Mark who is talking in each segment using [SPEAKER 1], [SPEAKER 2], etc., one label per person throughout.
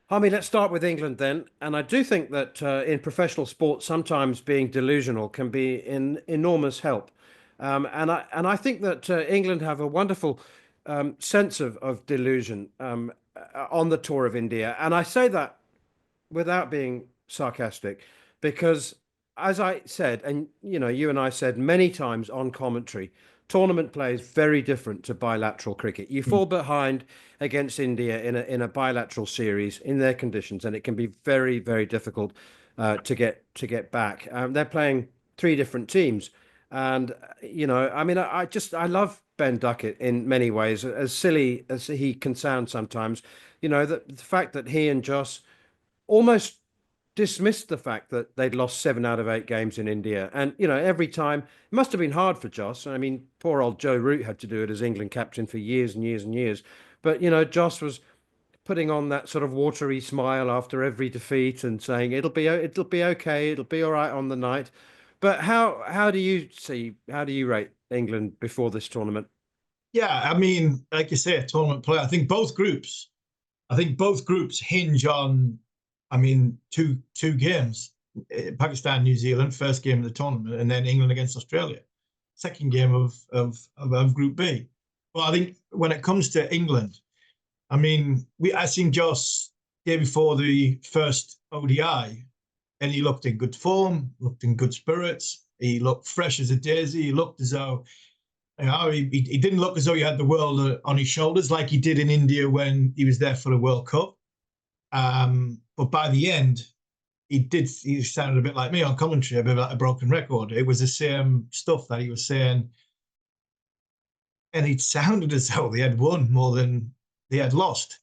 [SPEAKER 1] Harmy, let's start with England then. And I do think that in professional sports, sometimes being delusional can be in enormous help. And I think that England have a wonderful sense of delusion on the tour of India. And I say that without being sarcastic, because as I said, and you and I said many times on commentary, tournament play is very different to bilateral cricket. You
[SPEAKER 2] Mm.
[SPEAKER 1] fall behind against India in a bilateral series in their conditions, and it can be very, very difficult to get back. They're playing three different teams, and I mean, I love Ben Duckett in many ways, as silly as he can sound sometimes. The fact that he and Joss almost dismissed the fact that they'd lost 7 out of 8 games in India. And, every time it must have been hard for Joss. I mean, poor old Joe Root had to do it as England captain for years and years and years. But, Joss was putting on that sort of watery smile after every defeat and saying it'll be okay, it'll be all right on the night. But how do you rate England before this tournament?
[SPEAKER 2] Yeah, I mean, like you say, a tournament play. I think both groups hinge on, I mean, two games: Pakistan, New Zealand, first game of the tournament, and then England against Australia, second game of Group B. Well, I think when it comes to England, I mean, I seen Joss day before the first ODI, and he looked in good form, looked in good spirits. He looked fresh as a daisy. He looked as though he didn't look as though he had the world on his shoulders like he did in India when he was there for the World Cup. But by the end, he sounded a bit like me on commentary, a bit like a broken record. It was the same stuff that he was saying. And it sounded as though they had won more than they had lost.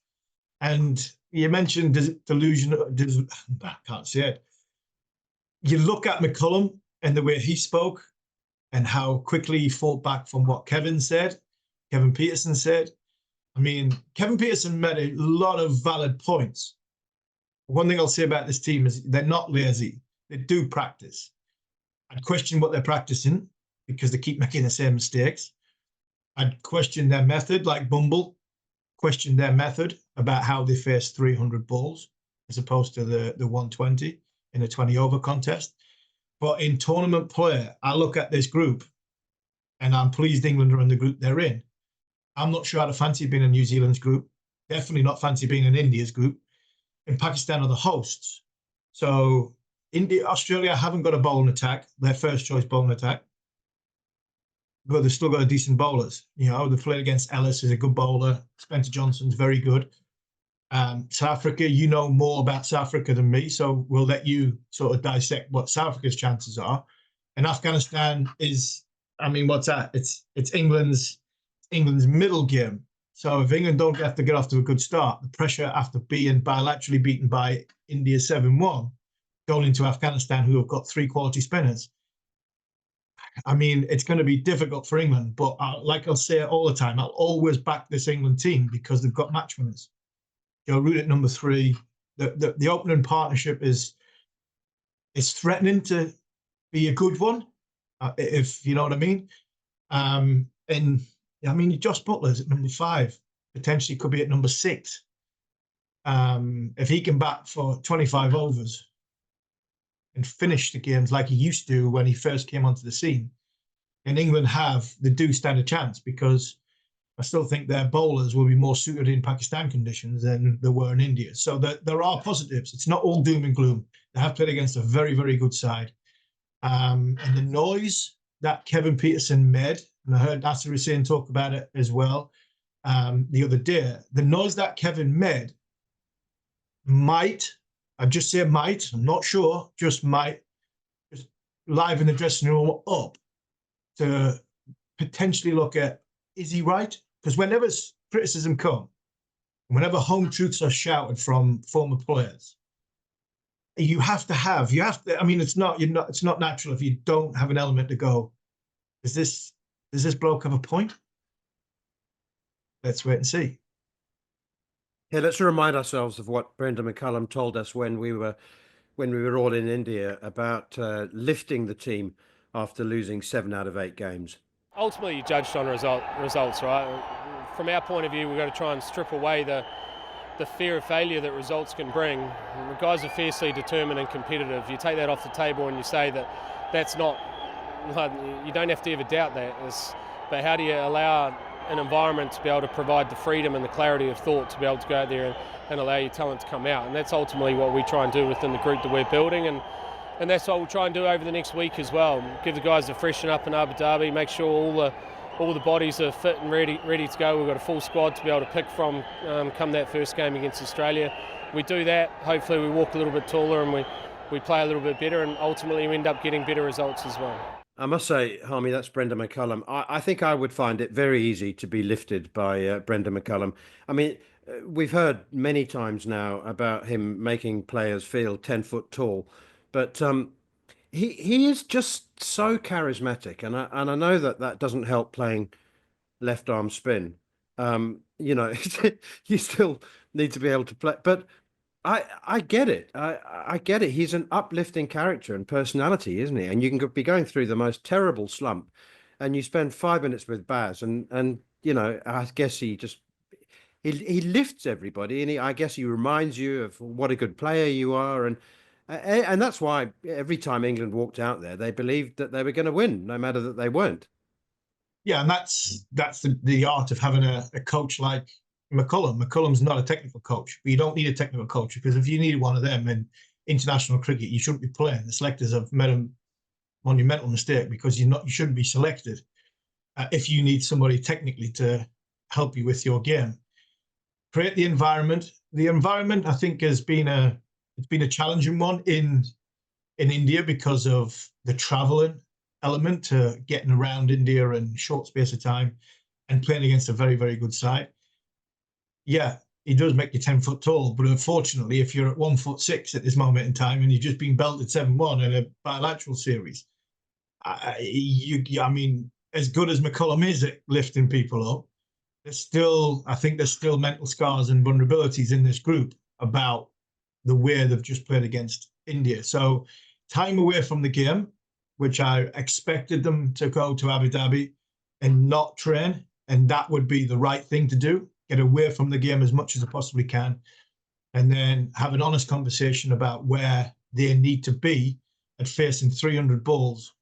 [SPEAKER 2] And you mentioned delusion, I can't say it. You look at McCullum and the way he spoke and how quickly he fought back from what Kevin Peterson said. I mean, Kevin Peterson made a lot of valid points. One thing I'll say about this team is they're not lazy. They do practice. I'd question what they're practicing because they keep making the same mistakes. I'd question their method, like Bumble, question their method about how they face 300 balls as opposed to the 120 in a 20 over contest. But in tournament play, I look at this group and I'm pleased England are in the group they're in. I'm not sure I'd fancy being in New Zealand's group. Definitely not fancy being in India's group. And Pakistan are the hosts. So Australia haven't got a bowling attack, their first choice bowling attack. But they've still got decent bowlers. They've played against Ellis, who's a good bowler. Spencer Johnson's very good. South Africa, you know more about South Africa than me, so we'll let you sort of dissect what South Africa's chances are. And Afghanistan is, I mean, what's that? It's England's middle game. So if England don't have to get off to a good start, the pressure after being bilaterally beaten by India 7-1, going into Afghanistan, who have got 3 quality spinners. I mean, it's going to be difficult for England, but like I'll say all the time, I'll always back this England team because they've got match winners. Root at number 3. The opening partnership is threatening to be a good one, if you know what I mean. And I mean, Josh Butler's at number 5, potentially could be at number 6. If he can bat for 25 overs and finish the games like he used to when he first came onto the scene, and England they do stand a chance because I still think their bowlers will be more suited in Pakistan conditions than they were in India. So there are positives. It's not all doom and gloom. They have played against a very, very good side. And the noise that Kevin Peterson made, and I heard Nasser Hussain talk about it as well the other day, the noise that Kevin made I'd just say might, I'm not sure, just might, just liven the dressing room up to potentially look at, is he right? Because whenever criticism comes, whenever home truths are shouted from former players, you have to, I mean, it's not natural if you don't have an element to go, does this bloke have a point? Let's wait and see.
[SPEAKER 1] Yeah, let's remind ourselves of what Brendon McCullum told us when we were all in India about lifting the team after losing 7 out of 8 games.
[SPEAKER 3] Ultimately, you're judged on results, right? From our point of view, we've got to try and strip away the the fear of failure that results can bring. And the guys are fiercely determined and competitive. You take that off the table and you say that that's not, you don't have to ever doubt that. But how do you allow an environment to be able to provide the freedom and the clarity of thought to be able to go out there and allow your talent to come out? And that's ultimately what we try and do within the group that we're building. And that's what we'll try and do over the next week as well. Give the guys a freshen up in Abu Dhabi, make sure all the bodies are fit and ready to go. We've got a full squad to be able to pick from come that first game against Australia. We do that, hopefully we walk a little bit taller and we play a little bit better, and ultimately we end up getting better results as well.
[SPEAKER 1] I must say, Harmy, that's Brendon McCullum. I think I would find it very easy to be lifted by Brendon McCullum. I mean, we've heard many times now about him making players feel 10 foot tall, but he is just so charismatic, and I know that doesn't help playing left arm spin. You know, you still need to be able to play, but I get it. I get it. He's an uplifting character and personality, isn't he? And you can be going through the most terrible slump, and you spend 5 minutes with Baz, and you know, I guess he lifts everybody, and I guess he reminds you of what a good player you are, and that's why every time England walked out there, they believed that they were going to win, no matter that they weren't.
[SPEAKER 2] Yeah, and that's the art of having a coach like McCullum. McCullum's not a technical coach, but you don't need a technical coach, because if you need one of them in international cricket, you shouldn't be playing. The selectors have made a monumental mistake, because you shouldn't be selected if you need somebody technically to help you with your game. Create the environment. The environment, I think, has been a challenging one in India because of the traveling element to getting around India in short space of time and playing against a very, very good side. Yeah, he does make you 10 foot tall, but unfortunately, if you're at 1'6" at this moment in time and you've just been belted 7-1 in a bilateral series, I mean, as good as McCullum is at lifting people up, I think there's still mental scars and vulnerabilities in this group about the way they've just played against India. So time away from the game, which I expected them to go to Abu Dhabi and not train, and that would be the right thing to do. Get away from the game as much as I possibly can, and then have an honest conversation about where they need to be at facing 300 balls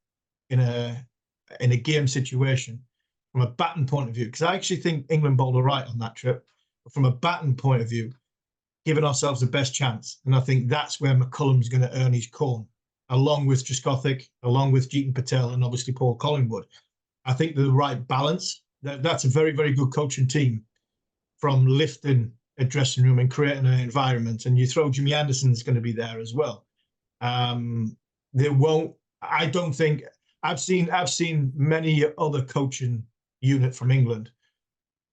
[SPEAKER 2] in a game situation from a batting point of view. Because I actually think England bowled all right on that trip, but from a batting point of view, giving ourselves the best chance. And I think that's where McCullum's going to earn his corn, along with Trescothick, along with Jeetan Patel, and obviously Paul Collingwood. I think the right balance. That's a very, very good coaching team, from lifting a dressing room and creating an environment. And you throw Jimmy Anderson's going to be there as well. There won't. I don't think I've seen many other coaching unit from England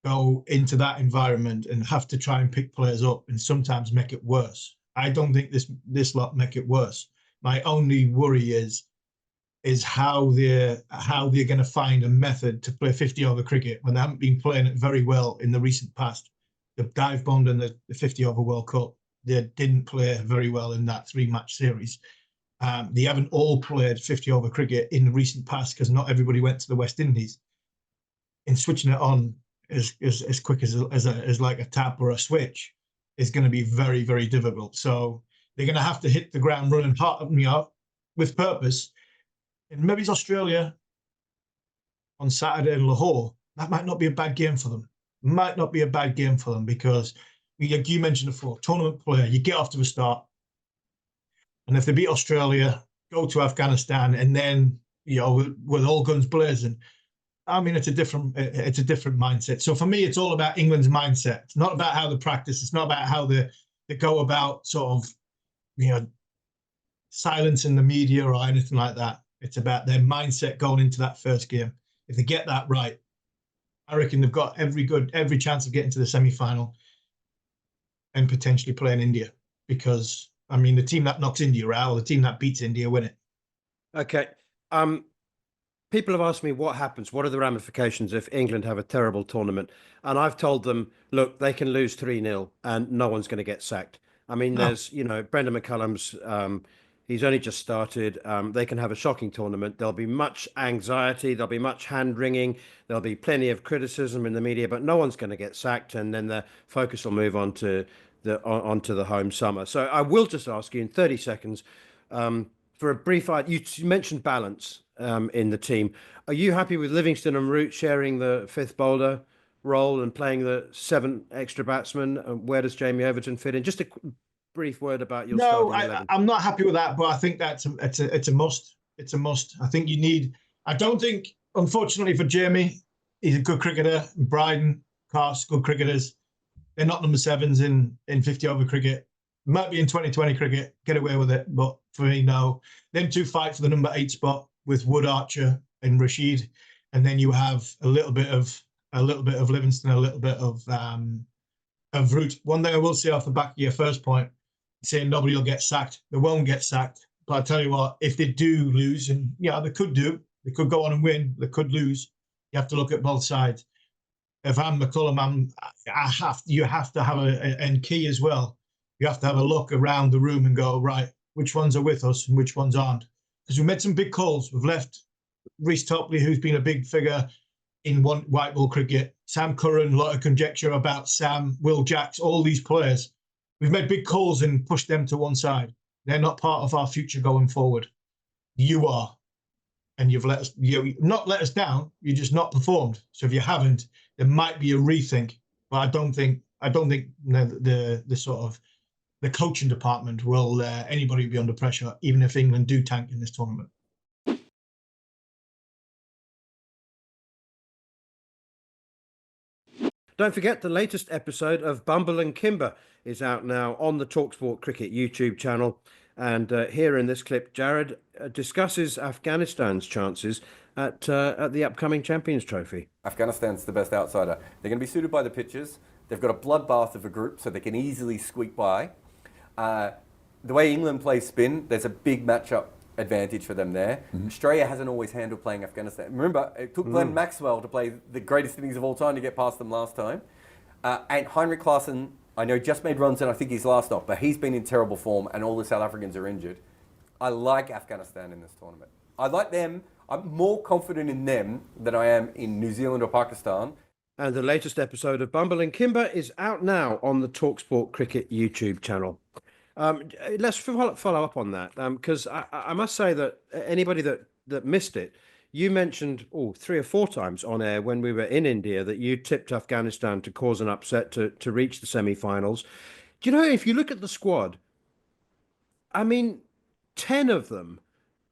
[SPEAKER 2] go into that environment and have to try and pick players up and sometimes make it worse. I don't think this lot make it worse. My only worry is how they're going to find a method to play 50-over cricket when they haven't been playing it very well in the recent past. The dive bombed in the 50-over World Cup. They didn't play very well in that 3-match series. They haven't all played 50-over cricket in the recent past, because not everybody went to the West Indies. And switching it on as quick as like a tap or a switch is going to be very, very difficult. So they're going to have to hit the ground running hard, with purpose. And maybe it's Australia on Saturday in Lahore. That might not be a bad game for them. Might not be a bad game for them, because, like you mentioned before, tournament player, you get off to a start. And if they beat Australia, go to Afghanistan, and then, with all guns blazing, I mean, it's a different mindset. So for me, it's all about England's mindset. It's not about how they practice. It's not about how they go about sort of, silencing the media or anything like that. It's about their mindset going into that first game. If they get that right, I reckon they've got every chance of getting to the semi-final and potentially playing India. Because, I mean, the team that knocks India out, or the team that beats India, win it.
[SPEAKER 1] Okay. People have asked me what happens, what are the ramifications if England have a terrible tournament? And I've told them, look, they can lose 3-0 and no one's going to get sacked. I mean, there's, Brendon McCullum's, he's only just started. They can have a shocking tournament. There'll be much anxiety. There'll be much hand-wringing. There'll be plenty of criticism in the media, but no one's going to get sacked. And then the focus will move on to onto the home summer. So I will just ask you in 30 seconds for a brief. You mentioned balance in the team. Are you happy with Livingston and Root sharing the fifth bowler role and playing the 7 extra batsmen? Where does Jamie Overton fit in? Just a brief word about your starting 11.
[SPEAKER 2] I'm not happy with that, but I think it's a must. It's a must. I think you need. I don't think, unfortunately for Jamie, he's a good cricketer. Brendon, Cast, good cricketers. They're not number 7s in 50 over cricket. Might be in 2020 cricket, get away with it. But for me, no. Them 2 fight for the number 8 spot with Wood, Archer, and Rashid, and then you have a little bit of Livingston, a little bit of Root. One thing I will say off the back of your first point, saying nobody will get sacked. They won't get sacked. But I tell you what, if they do lose, and yeah, they could go on and win. They could lose. You have to look at both sides. If I'm McCullum, you have to have and Key as well. You have to have a look around the room and go, right, which ones are with us and which ones aren't. Because we made some big calls. We've left Reece Topley, who's been a big figure in white ball cricket. Sam Curran, a lot of conjecture about Sam, Will Jacks, all these players. We've made big calls and pushed them to one side. They're not part of our future going forward. You are. And you've not let us down. You just not performed. So if you haven't, there might be a rethink. But I don't think the sort of the coaching department will anybody be under pressure, even if England do tank in this tournament.
[SPEAKER 1] Don't forget, the latest episode of Bumble and Kimber is out now on the talkSPORT Cricket YouTube channel. And here in this clip, Jared discusses Afghanistan's chances at the upcoming Champions Trophy.
[SPEAKER 4] Afghanistan's the best outsider. They're going to be suited by the pitches. They've got a bloodbath of a group, so they can easily squeak by. The way England plays spin, there's a big matchup advantage for them there. Mm-hmm. Australia hasn't always handled playing Afghanistan. Remember, it took Glenn Maxwell to play the greatest innings of all time to get past them last time. And Heinrich Klaassen, I know, just made runs and I think he's last off, but he's been in terrible form and all the South Africans are injured. I like Afghanistan in this tournament. I like them. I'm more confident in them than I am in New Zealand or Pakistan.
[SPEAKER 1] And the latest episode of Bumble and Kimber is out now on the talkSPORT Cricket YouTube channel. Let's follow up on that, because I must say that anybody that missed it, you mentioned 3 or 4 times on air when we were in India that you tipped Afghanistan to cause an upset to reach the semi-finals. Do you know, if you look at the squad, I mean, 10 of them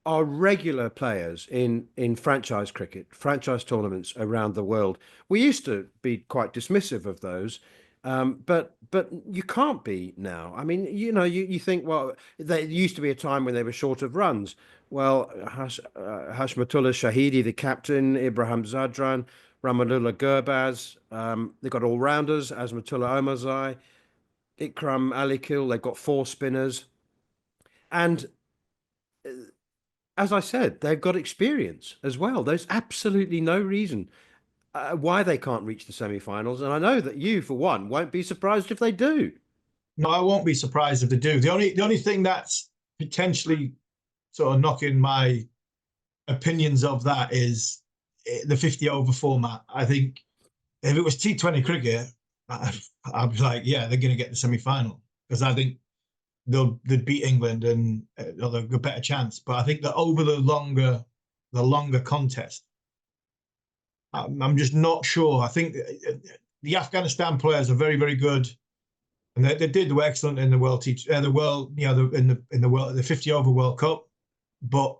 [SPEAKER 1] are regular players in franchise cricket, franchise tournaments around the world. We used to be quite dismissive of those. But you can't be now. I mean, you think, well, there used to be a time when they were short of runs. Well, Hashmatullah Shahidi, the captain, Ibrahim Zadran, Ramanullah Gurbaz, they've got all-rounders, Azmatullah Omarzai, Ikram Alikil, they've got 4 spinners. And as I said, they've got experience as well. There's absolutely no reason why they can't reach the semi-finals, and I know that you, for one, won't be surprised if they do.
[SPEAKER 2] No, I won't be surprised if they do. The only thing that's potentially sort of knocking my opinions of that is the 50 over format. I think if it was T20 cricket, I'd be like, yeah, they're going to get the semi-final, because I think they'd beat England and they'll have a better chance. But I think that over the longer contest, I'm just not sure. I think the Afghanistan players are very, very good, and they were excellent in the the 50 over World Cup. But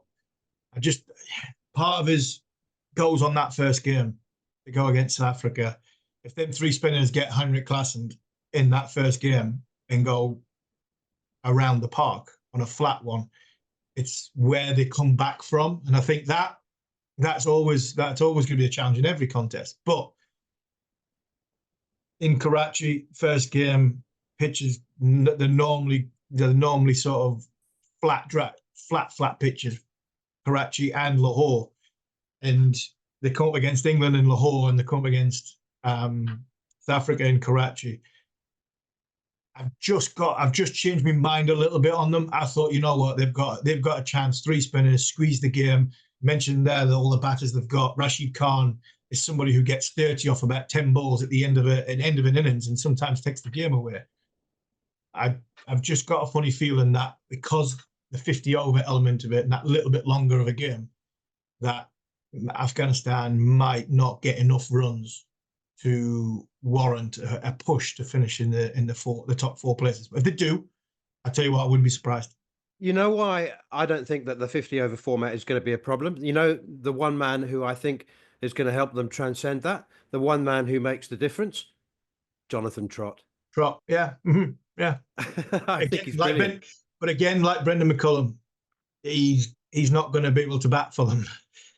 [SPEAKER 2] part of his goes on that first game to go against South Africa. If them 3 spinners get Heinrich Klaassen in that first game and go around the park on a flat one, it's where they come back from, and I think that's always going to be a challenge in every contest. But in Karachi, first game, pitches, they're normally sort of flat pitches, Karachi and Lahore. And they come up against England in Lahore, and they come up against South Africa in Karachi. I've just changed my mind a little bit on them. I thought, you know what, they've got a chance. 3 spinners, squeeze the game. Mentioned there that all the batters they've got. Rashid Khan is somebody who gets 30 off about 10 balls at the end of an innings, and sometimes takes the game away. I've just got a funny feeling that because the 50 over element of it and that little bit longer of a game, that Afghanistan might not get enough runs to warrant a push to finish in the top 4 places. But if they do, I tell you what, I wouldn't be surprised.
[SPEAKER 1] You know why I don't think that the 50 over format is going to be a problem? You know, the one man who I think is going to help them transcend that, the one man who makes the difference, Jonathan Trott.
[SPEAKER 2] Trott, yeah, yeah.
[SPEAKER 1] I think he's brilliant.
[SPEAKER 2] But again, like Brendon McCullum, he's not going to be able to bat for them.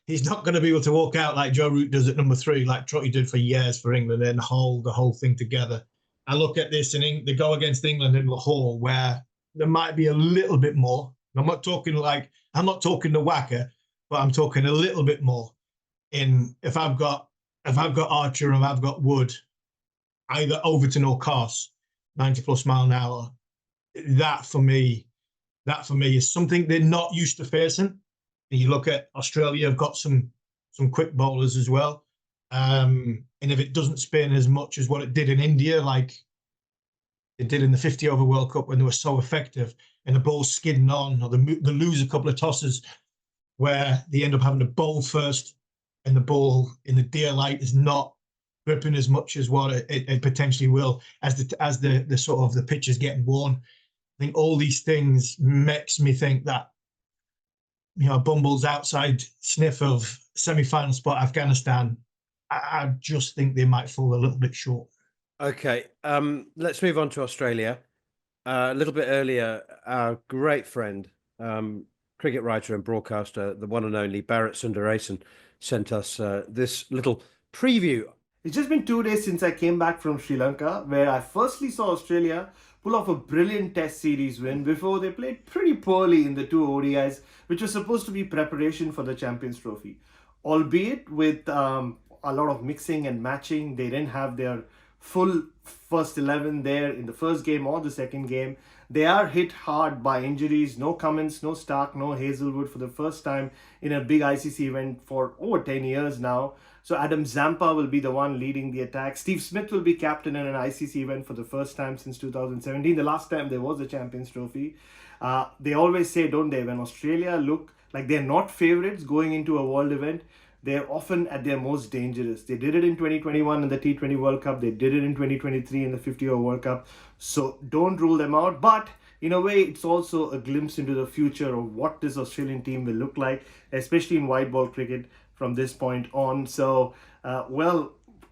[SPEAKER 2] He's not going to be able to walk out like Joe Root does at number 3, like Trotty did for years for England, and hold the whole thing together. I look at this and they go against England in Lahore, where there might be a little bit more. I'm not talking the whacker, but I'm talking a little bit more. If I've got Archer and I've got Wood, either Overton or Coss, 90+ mile an hour, that for me is something they're not used to facing. And you look at Australia, have got some quick bowlers as well. And if it doesn't spin as much as what it did in India, like it did in the 50 over World Cup when they were so effective, and the ball skidding on, or they lose a couple of tosses where they end up having to bowl first, and the ball in the daylight is not gripping as much as what it potentially will as the sort of the pitch is getting worn. I think all these things makes me think that, you know, Bumble's outside sniff of semi-final spot Afghanistan, I just think they might fall a little bit short.
[SPEAKER 1] Okay, let's move on to Australia. A little bit earlier, our great friend, cricket writer and broadcaster, the one and only Bharat Sundarasen, sent us this little preview.
[SPEAKER 5] It's just been 2 days since I came back from Sri Lanka, where I firstly saw Australia pull off a brilliant Test series win before they played pretty poorly in the 2 ODIs, which was supposed to be preparation for the Champions Trophy. Albeit with a lot of mixing and matching, they didn't have their full first 11 there in the first game or the second game. They are hit hard by injuries. No Cummins, no Starc, no Hazlewood for the first time in a big ICC event for over 10 years now. So Adam Zampa will be the one leading the attack. Steve Smith will be captain in an ICC event for the first time since 2017, the last time there was a Champions Trophy. They always say, don't they, when Australia look like they're not favourites going into a world event, they're often at their most dangerous. They did it in 2021 in the T20 World Cup. They did it in 2023 in the 50 over World Cup. So don't rule them out. But in a way, it's also a glimpse into the future of what this Australian team will look like, especially in white ball cricket from this point on. So, are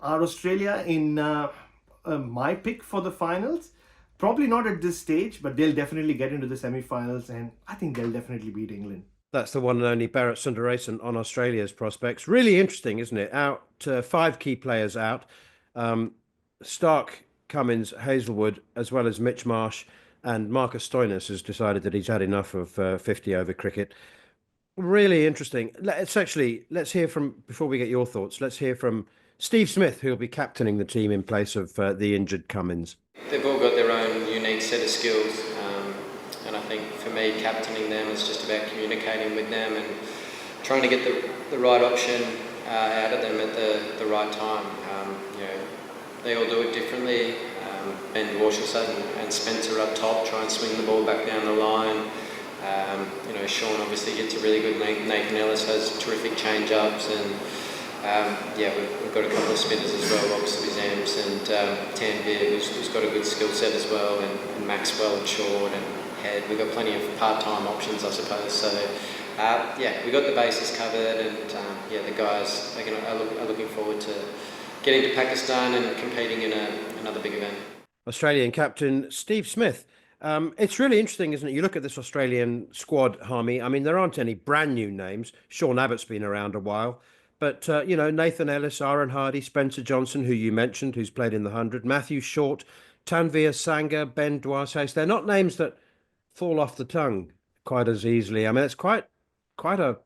[SPEAKER 5] Australia in my pick for the finals? Probably not at this stage, but they'll definitely get into the semi-finals, and I think they'll definitely beat England.
[SPEAKER 1] That's the one and only Bharat Sundarasen on Australia's prospects. Really interesting, isn't it? 5 key players out. Starc, Cummins, Hazlewood, as well as Mitch Marsh, and Marcus Stoinis has decided that he's had enough of 50 over cricket. Really interesting. Let's hear from, before we get your thoughts, let's hear from Steve Smith, who'll be captaining the team in place of the injured Cummins.
[SPEAKER 6] They've all got their own unique set of skills. And I think for me, captaining them is just about communicating with them and trying to get the right option out of them at the right time. They all do it differently. Ben Warshaw and Spencer up top try and swing the ball back down the line. Sean obviously gets a really good. Nathan Ellis has terrific change-ups, and we've got a couple of spinners as well, obviously Zams and Tanvir, who's got a good skill set as well, and Maxwell and Short and Head. We've got plenty of part-time options, I suppose. So we got the bases covered, and the guys are looking forward to getting to Pakistan and competing in another big event.
[SPEAKER 1] Australian captain Steve Smith. It's really interesting, isn't it? You look at this Australian squad, Harmy. I mean, there aren't any brand new names. Sean Abbott's been around a while. But, Nathan Ellis, Aaron Hardy, Spencer Johnson, who you mentioned, who's played in the 100, Matthew Short, Tanvir Sangha, Ben Dwarshuis. They're not names that fall off the tongue quite as easily. I mean, it's quite a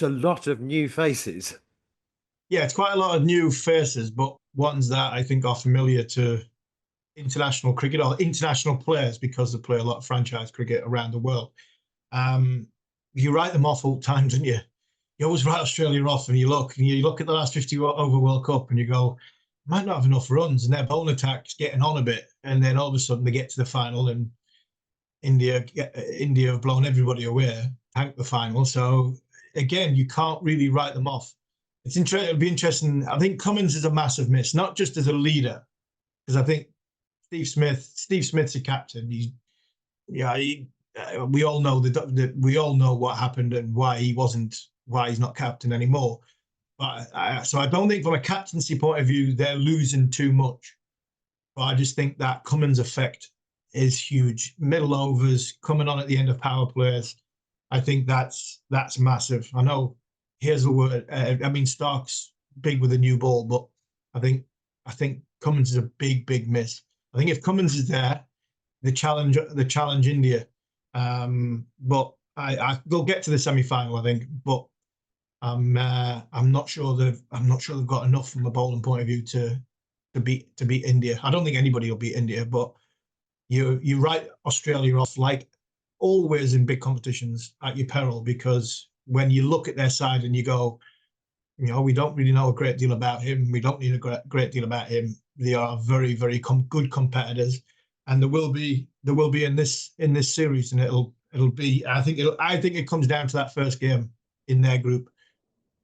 [SPEAKER 1] lot of new faces.
[SPEAKER 2] Yeah, it's quite a lot of new faces, but ones that I think are familiar to international cricket or international players because they play a lot of franchise cricket around the world. You write them off all the time, don't you? You always write Australia off, and you look at the last 50 over World Cup and you go, might not have enough runs, and their bowling attack's getting on a bit, and then all of a sudden they get to the final, and India have blown everybody away, tanked the final. So again, you can't really write them off. It'll be interesting. I think Cummins is a massive miss, not just as a leader, because I think Steve Smith's a captain. We all know we all know what happened and why he's not captain anymore. But so I don't think from a captaincy point of view they're losing too much. But I just think that Cummins effect is huge. Middle overs coming on at the end of power plays. I think that's massive. I know Hazlewood. Starc's big with a new ball, but I think Cummins is a big miss. I think if Cummins is there, the challenge India. But they'll get to the semi-final, I think. But I'm not sure they've got enough from a bowling point of view to beat India. I don't think anybody will beat India, but you write Australia off like always in big competitions at your peril, because when you look at their side and you go, we don't really know a great deal about him. We don't need a great deal about him. They are very, very good competitors, and there will be in this series, and it'll be. I think it comes down to that first game in their group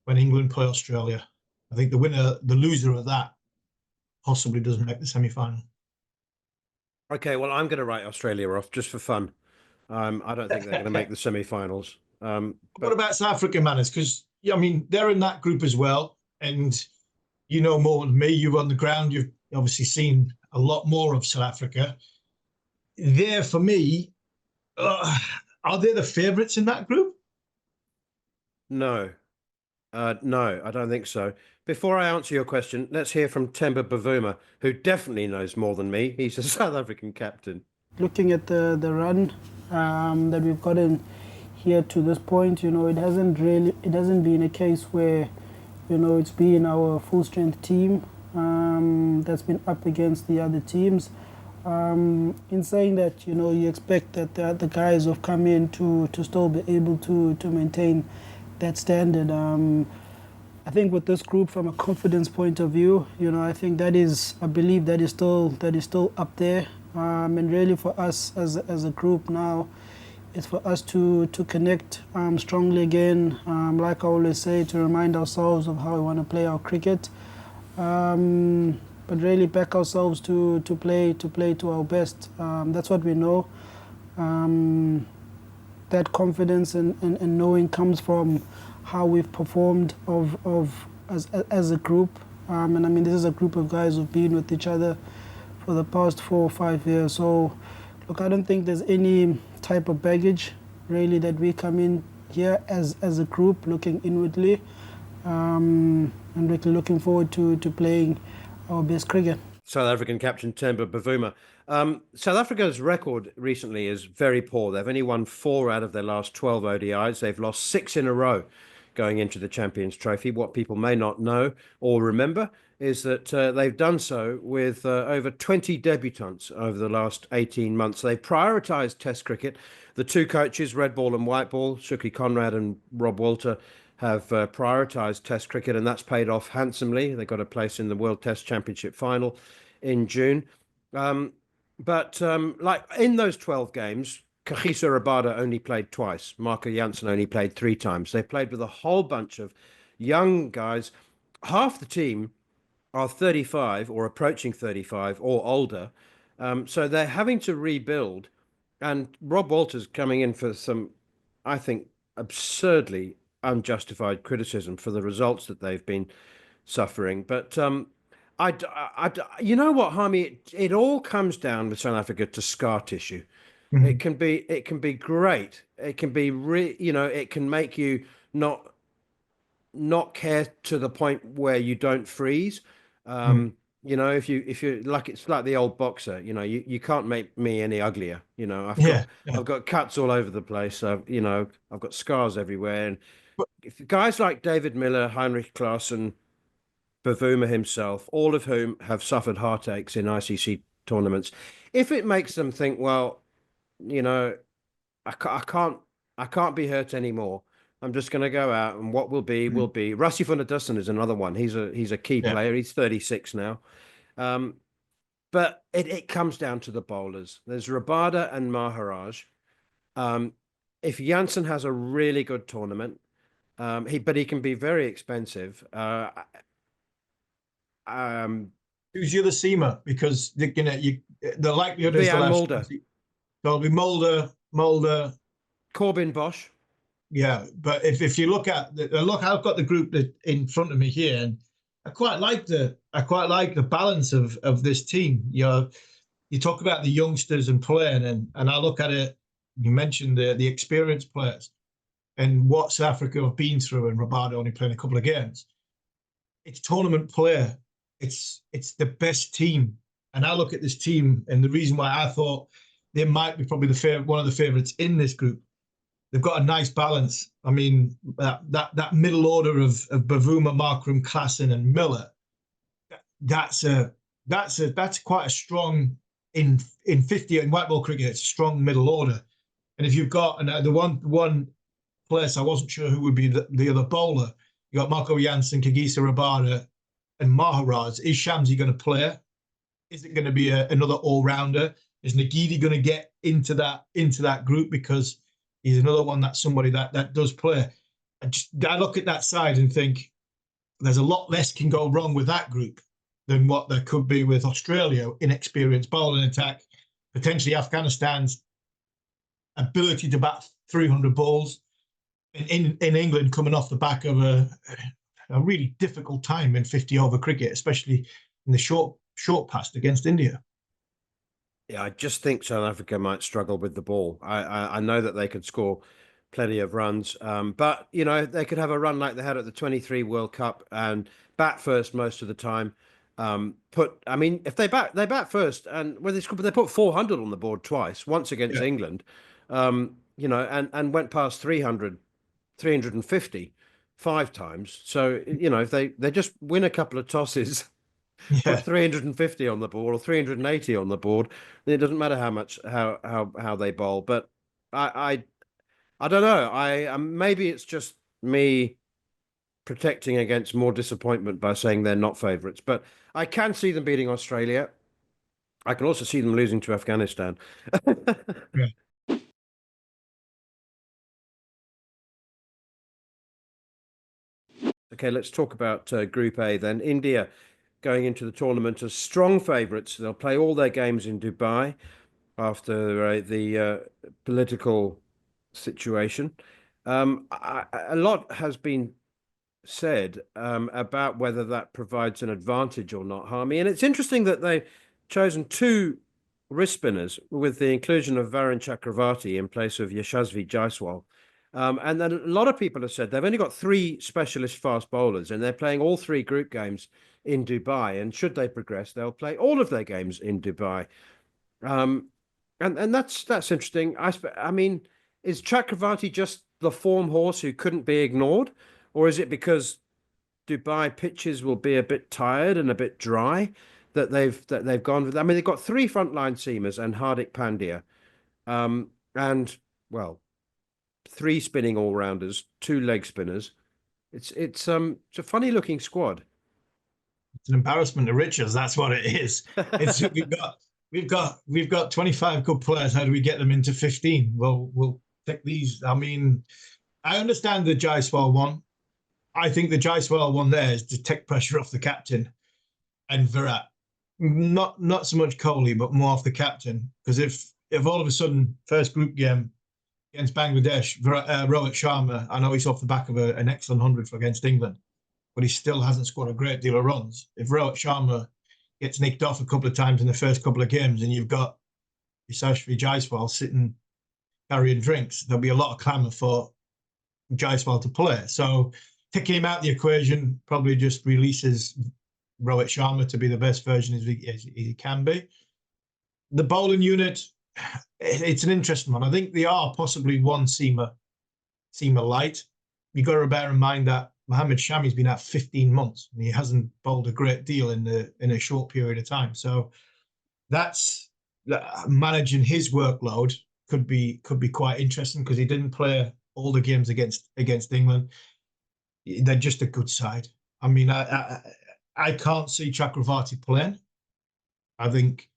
[SPEAKER 2] when England play Australia. I think the loser of that possibly doesn't make the semi-final. Okay,
[SPEAKER 1] well, I'm going to write Australia off just for fun. I don't think they're going to make the semi-finals.
[SPEAKER 2] What about South African manners? Because they're in that group as well, and you know more than me. You're on the ground. You've obviously seen a lot more of South Africa. There, for me, are they the favourites in that group?
[SPEAKER 1] No, I don't think so. Before I answer your question, let's hear from Temba Bavuma, who definitely knows more than me. He's a South African captain.
[SPEAKER 7] Looking at the run that we've gotten here to this point, it hasn't been a case where, it's been our full strength team that's been up against the other teams. In saying that, you expect that the guys have come in to still be able to maintain that standard. I think with this group, from a confidence point of view, I believe that is still up there. And really for us as a group now, it's for us to connect strongly again, like I always say, to remind ourselves of how we want to play our cricket, but really back ourselves to play to our best. That's what we know. That confidence and knowing comes from how we've performed as a group. And this is a group of guys who've been with each other for the past 4 or 5 years. So, look, I don't think there's any type of baggage, really, that we come in here as a group looking inwardly and really looking forward to playing our best cricket.
[SPEAKER 1] South African captain Temba Bavuma. South Africa's record recently is very poor. They've only won 4 out of their last 12 ODIs. They've lost 6 in a row going into the Champions Trophy. What people may not know or remember is that they've done so with over 20 debutants over the last 18 months. They've prioritised Test cricket. The 2 coaches, red ball and white ball, Shukri Conrad and Rob Walter, have prioritised Test cricket, and that's paid off handsomely. They got a place in the World Test Championship final in June. But like in those 12 games, Kagiso Rabada only played twice. Marco Jansen only played 3 times. They played with a whole bunch of young guys. Half the team are 35 or approaching 35 or older. So they're having to rebuild. And Rob Walter's coming in for some, I think, absurdly unjustified criticism for the results that they've been suffering. But you know what, Harmy, it all comes down with South Africa to scar tissue. Mm-hmm. It can be great. It can be it can make you not care to the point where you don't freeze. If you like, it's like the old boxer. You can't make me any uglier. I've got cuts all over the place. I've got scars everywhere. And if guys like David Miller, Heinrich Klaassen, Bavuma himself, all of whom have suffered heartaches in ICC tournaments, if it makes them think, well, I can't be hurt anymore, I'm just going to go out, and what will be will be. Rassi van der Dussen is another one. He's a key player. He's 36 now. But it comes down to the bowlers. There's Rabada and Maharaj. If Jansen has a really good tournament, but he can be very expensive.
[SPEAKER 2] Who's the other seamer? Because the likelihood is there'll be Mulder,
[SPEAKER 1] Corbin Bosch.
[SPEAKER 2] Yeah, but if you look at I've got the group in front of me here, and I quite like the balance of this team. You talk about the youngsters and playing, and I look at it. You mentioned the experienced players and what South Africa have been through, and Rabada only playing a couple of games. It's tournament player. It's the best team, and I look at this team, and the reason why I thought they might be probably one of the favourites in this group. They've got a nice balance. I mean, that middle order of Bavuma, Markram, Klassen, and Miller. That's quite a strong in 50 in white ball cricket. It's a strong middle order. And if you've got the one place I wasn't sure who would be the other bowler. You got Marco Jansen, Kagiso Rabada, and Maharaj. Is Shamsi going to play? Is it going to be another all rounder? Is Nagidi going to get into that group, because he's another one that's somebody that does play. I look at that side and think there's a lot less can go wrong with that group than what there could be with Australia, inexperienced bowling attack, potentially Afghanistan's ability to bat 300 balls, in England coming off the back of a really difficult time in 50 over cricket, especially in the short past against India.
[SPEAKER 1] Yeah, I just think South Africa might struggle with the ball. I know that they could score plenty of runs, but they could have a run like they had at the 23 World Cup and bat first most of the time. If they bat first, and when they put 400 on the board twice, once against England, and went past 350 5 times. So if they just win a couple of tosses. Put 350 on the board or 380 on the board, then it doesn't matter how they bowl. But I don't know. Maybe it's just me protecting against more disappointment by saying they're not favourites. But I can see them beating Australia. I can also see them losing to Afghanistan. Okay, let's talk about Group A then. India going into the tournament as strong favourites. They'll play all their games in Dubai after the political situation. A lot has been said about whether that provides an advantage or not, Harmy. And it's interesting that they've chosen 2 wrist spinners with the inclusion of Varun Chakravarti in place of Yashasvi Jaiswal. And then a lot of people have said they've only got 3 specialist fast bowlers, and they're playing all 3 group games in Dubai, and should they progress, they'll play all of their games in Dubai. And that's interesting. I mean, is Chakravarti just the form horse who couldn't be ignored, or is it because Dubai pitches will be a bit tired and a bit dry that they've gone with? I mean, they've got 3 frontline seamers and Hardik Pandya, and 3 spinning all rounders, 2 leg spinners. It's a funny looking squad.
[SPEAKER 2] It's an embarrassment of riches. That's what it is. We've got 25 good players. How do we get them into 15? Well, we'll take these. I mean, I understand the Jaiswal one. I think the Jaiswal one there is to take pressure off the captain and Virat. Not so much Kohli, but more off the captain. Because if all of a sudden first group game against Bangladesh, Rohit Sharma, I know he's off the back of an excellent 100 against England, but he still hasn't scored a great deal of runs. If Rohit Sharma gets nicked off a couple of times in the first couple of games, and you've got Yashasvi Jaiswal sitting carrying drinks, there'll be a lot of clamour for Jaiswal to play. So taking him out of the equation probably just releases Rohit Sharma to be the best version as he can be. The bowling unit, it's an interesting one. I think they are possibly one seamer light. You've got to bear in mind that Mohammed Shami's been out 15 months and he hasn't bowled a great deal in a short period of time. So managing his workload could be quite interesting, because he didn't play all the games against England. They're just a good side. I mean, I can't see Chakravarti playing. I think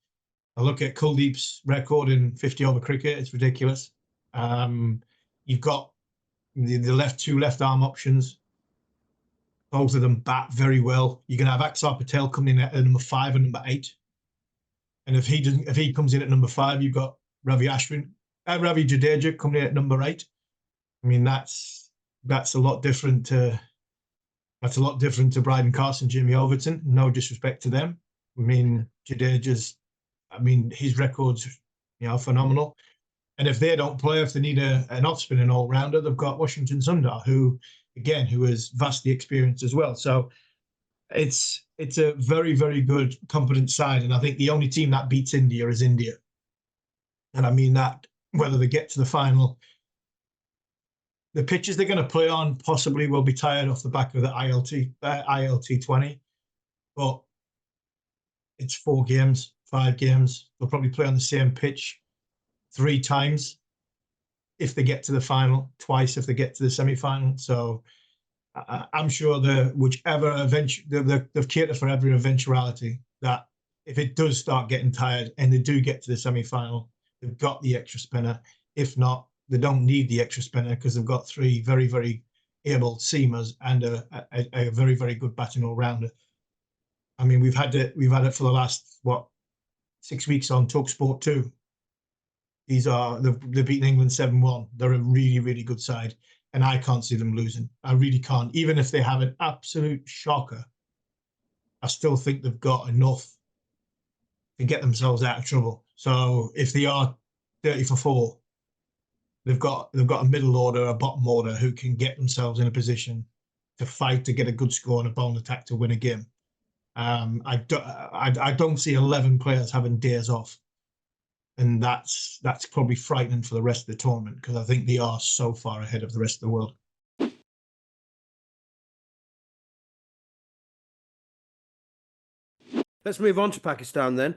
[SPEAKER 2] I look at Kuldeep's record in 50 over cricket. It's ridiculous. You've got the two left arm options. Both of them bat very well. You can have Axar Patel coming in at number 5 and number 8. And if he comes in at number 5, you've got Ravi Jadeja coming in at number 8. I mean, that's a lot different to Bryden Carson, Jimmy Overton. No disrespect to them. I mean, his record's phenomenal. And if they don't play, if they need an off-spinning all-rounder, they've got Washington Sundar, who is vastly experienced as well. So it's a very, very good, competent side. And I think the only team that beats India is India. And I mean that whether they get to the final, the pitches they're going to play on possibly will be tired off the back of the ILT 20. But it's 4 games, 5 games. They'll probably play on the same pitch 3 times if they get to the final, twice if they get to the semi-final. So I'm sure they've catered for every eventuality that if it does start getting tired and they do get to the semi-final, they've got the extra spinner. If not, they don't need the extra spinner because they've got 3 very, very able seamers and a very, very good batting all-rounder. I mean, we've had it for the last 6 weeks on talkSPORT 2. They've beaten England 7-1. They're a really, really good side, and I can't see them losing. I really can't. Even if they have an absolute shocker, I still think they've got enough to get themselves out of trouble. So if they are 30 for 4, they've got a middle order, a bottom order who can get themselves in a position to fight to get a good score and a bowling attack to win a game. I don't see 11 players having days off. And that's probably frightening for the rest of the tournament because I think they are so far ahead of the rest of the world.
[SPEAKER 1] Let's move on to Pakistan then.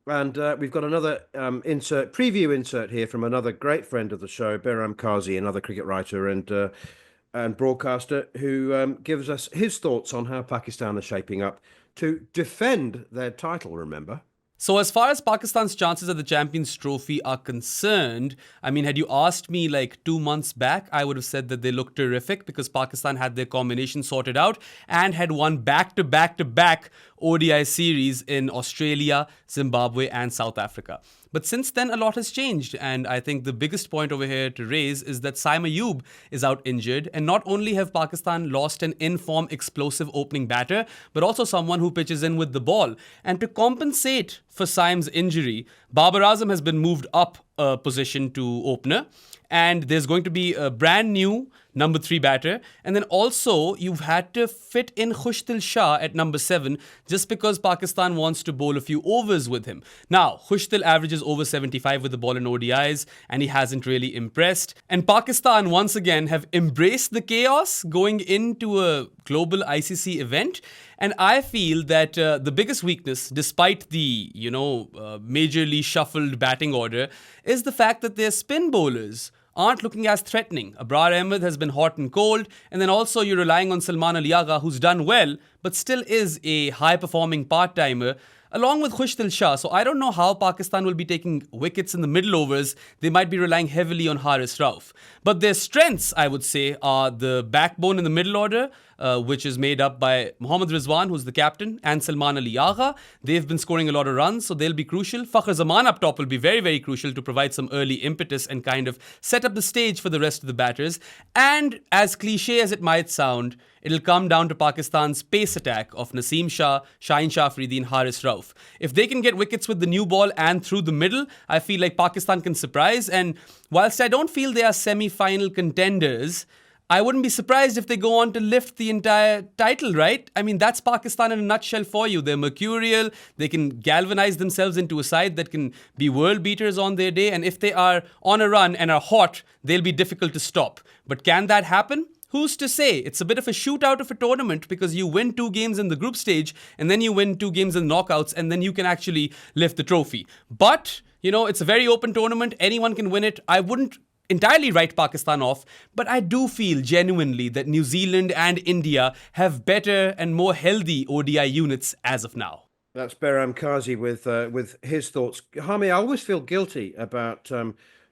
[SPEAKER 1] And we've got another preview insert here from another great friend of the show, Behram Qazi, another cricket writer and broadcaster, who gives us his thoughts on how Pakistan are shaping up to defend their title, remember?
[SPEAKER 8] So as far as Pakistan's chances at the Champions Trophy are concerned, I mean, had you asked me like 2 months back, I would have said that they look terrific because Pakistan had their combination sorted out and had won back-to-back ODI series in Australia, Zimbabwe and South Africa. But since then, a lot has changed. And I think the biggest point over here to raise is that Saim Ayub is out injured. And not only have Pakistan lost an in-form explosive opening batter, but also someone who pitches in with the ball. And to compensate for Saim's injury, Babar Azam has been moved up a position to opener. And there's going to be a brand new number 3 batter. And then also you've had to fit in Khushdil Shah at number 7 just because Pakistan wants to bowl a few overs with him. Now, Khushdil averages over 75 with the ball in ODIs and he hasn't really impressed. And Pakistan once again have embraced the chaos going into a global ICC event. And I feel that the biggest weakness, despite the, majorly shuffled batting order, is the fact that their spin bowlers aren't looking as threatening. Abrar Ahmed has been hot and cold, and then also you're relying on Salman Ali Agha, who's done well, but still is a high-performing part-timer, along with Khushdil Shah. So I don't know how Pakistan will be taking wickets in the middle overs. They might be relying heavily on Haris Rauf. But their strengths, I would say, are the backbone in the middle order, which is made up by Mohammad Rizwan, who's the captain, and Salman Ali Agha. They've been scoring a lot of runs, so they'll be crucial. Fakhr Zaman up top will be very, very crucial to provide some early impetus and kind of set up the stage for the rest of the batters. And as cliche as it might sound, it'll come down to Pakistan's pace attack of Naseem Shah, Shaheen Shah Afridi and Haris Rauf. If they can get wickets with the new ball and through the middle, I feel like Pakistan can surprise. And whilst I don't feel they are semi-final contenders, I wouldn't be surprised if they go on to lift the entire title, right? I mean, that's Pakistan in a nutshell for you. They're mercurial. They can galvanize themselves into a side that can be world beaters on their day. And if they are on a run and are hot, they'll be difficult to stop. But can that happen? Who's to say? It's a bit of a shootout of a tournament because you win 2 games in the group stage and then you win 2 games in knockouts and then you can actually lift the trophy. But, it's a very open tournament. Anyone can win it. I wouldn't entirely write Pakistan off, but I do feel genuinely that New Zealand and India have better and more healthy ODI units as of now.
[SPEAKER 1] That's Behram Qazi with his thoughts. Harmy, I always feel guilty about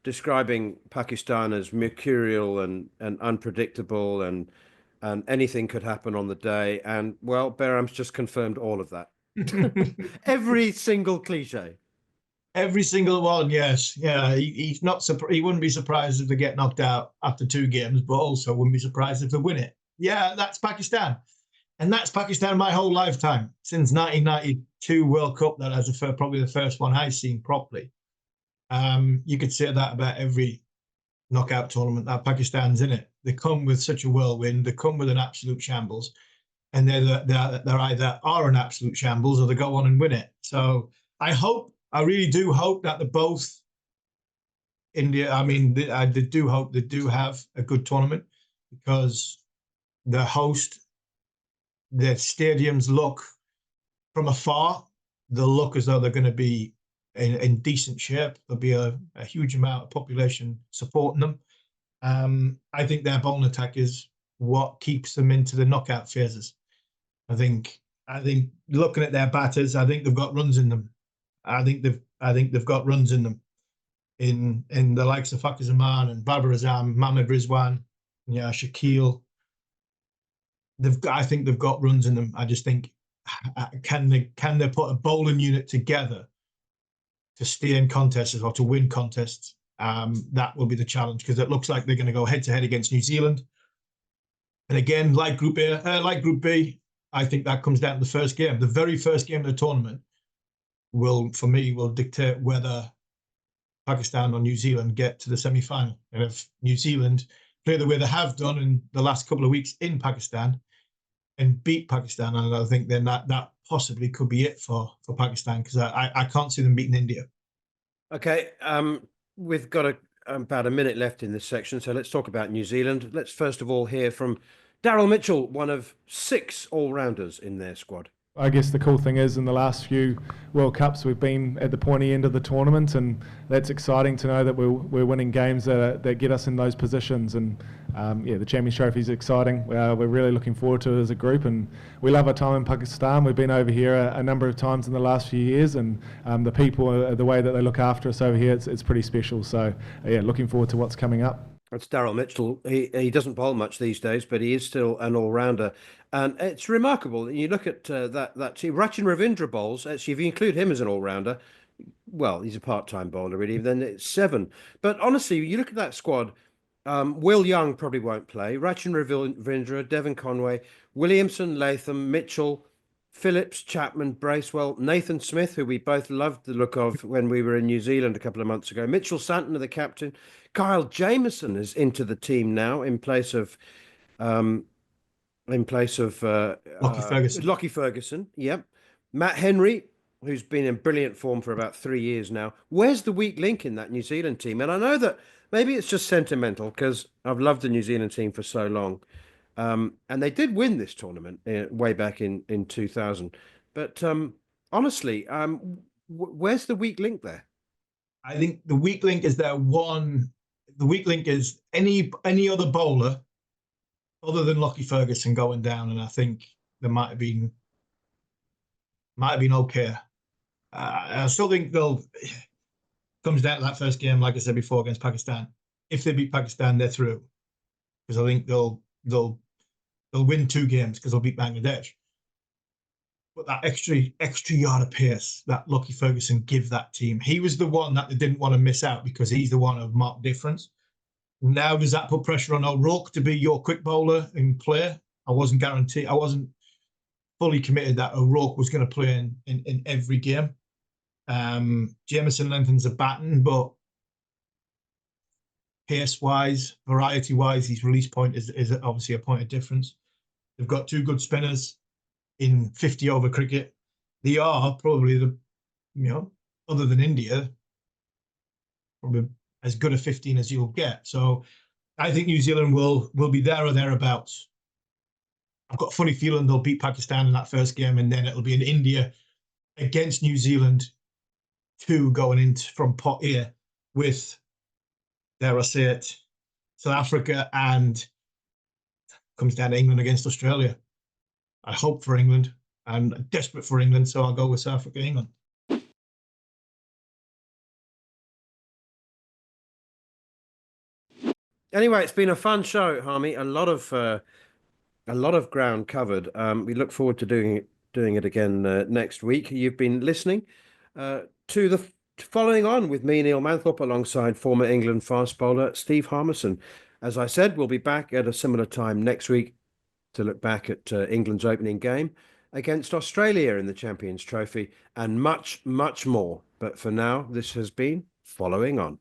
[SPEAKER 1] describing Pakistan as mercurial and unpredictable and anything could happen on the day. And well, Behram's just confirmed all of that. Every single cliche.
[SPEAKER 2] Every single one, yes. Yeah, he's not he wouldn't be surprised if they get knocked out after 2 games, but also wouldn't be surprised if they win it. Yeah, that's Pakistan. And that's Pakistan my whole lifetime, since 1992 World Cup. That was probably the first one I've seen properly. You could say that about every knockout tournament that Pakistan's in it. They come with such a whirlwind. They come with an absolute shambles, and they're either are an absolute shambles or they go on and win it. So I really do hope that the both India. I mean, I do hope they do have a good tournament, because the host, their stadiums look from afar, they'll look as though they're going to be in decent shape. There'll be a huge amount of population supporting them. I think their bowling attack is what keeps them into the knockout phases. I think looking at their batters, I think they've got runs in them. I think they've got runs in them, in the likes of Fakhar Zaman and Babar Azam, Mohammad Rizwan, yeah, Shakil. I think they've got runs in them. I just think, can they put a bowling unit together to stay in contests or to win contests? That will be the challenge, because it looks like they're going to go head to head against New Zealand. And again, like Group B, I think that comes down to the first game. The very first game of the tournament will dictate whether Pakistan or New Zealand get to the semi-final. And if New Zealand play the way they have done in the last couple of weeks in Pakistan and beat Pakistan, and I think then that possibly could be it for Pakistan, because I can't see them beating India.
[SPEAKER 1] Okay, we've got about a minute left in this section, so let's talk about New Zealand. Let's first of all hear from Daryl Mitchell, one of 6 all-rounders in their squad.
[SPEAKER 9] I guess the cool thing is, in the last few World Cups, we've been at the pointy end of the tournament, and that's exciting to know that we're winning games that get us in those positions. And the Champions Trophy is exciting. We're really looking forward to it as a group, and we love our time in Pakistan. We've been over here a number of times in the last few years, and the people, the way that they look after us over here, it's pretty special. So looking forward to what's coming up.
[SPEAKER 1] That's Daryl Mitchell. He doesn't bowl much these days, but he is still an all-rounder. And it's remarkable. You look at that team. Rachin Ravindra bowls. Actually, if you include him as an all-rounder, well, he's a part-time bowler, really. Then it's 7. But honestly, you look at that squad, Will Young probably won't play. Rachin Ravindra, Devon Conway, Williamson, Latham, Mitchell, Phillips, Chapman, Bracewell, Nathan Smith, who we both loved the look of when we were in New Zealand a couple of months ago. Mitchell Santner, the captain. Kyle Jamieson is into the team now in place of Lockie Ferguson. Yep. Matt Henry, who's been in brilliant form for about 3 years now. Where's the weak link in that New Zealand team? And I know that maybe it's just sentimental, because I've loved the New Zealand team for so long. And they did win this tournament way back in 2000. But honestly, where's the weak link there?
[SPEAKER 2] I think the weak link is the weak link is any other bowler other than Lockie Ferguson going down, and I think there might have been okay. I still think comes down to that first game, like I said before, against Pakistan. If they beat Pakistan, they're through, because I think they'll win 2 games, because they'll beat Bangladesh. But that extra yard of pace that Lockie Ferguson give that team, he was the one that they didn't want to miss out, because he's the one of marked difference. Now, does that put pressure on O'Rourke to be your quick bowler and play? I wasn't fully committed that O'Rourke was going to play in every game. Jamieson lengthens the baton, but pace-wise, variety-wise, his release point is obviously a point of difference. They've got 2 good spinners in 50-over cricket. They are probably other than India, probably as good a 15 as you'll get. So I think New Zealand will be there or thereabouts. I've got a funny feeling they'll beat Pakistan in that first game, and then it'll be in India against New Zealand 2 going in from pot A with dare I say it, South Africa, and comes down to England against Australia. I hope for England, and desperate for England, so I'll go with South Africa, England.
[SPEAKER 1] Anyway, it's been a fun show, Harmy. A lot of ground covered. We look forward to doing it again next week. You've been listening to the following on with me, Neil Manthorp, alongside former England fast bowler Steve Harmison. As I said, we'll be back at a similar time next week to look back at England's opening game against Australia in the Champions Trophy and much, much more. But for now, this has been Following On.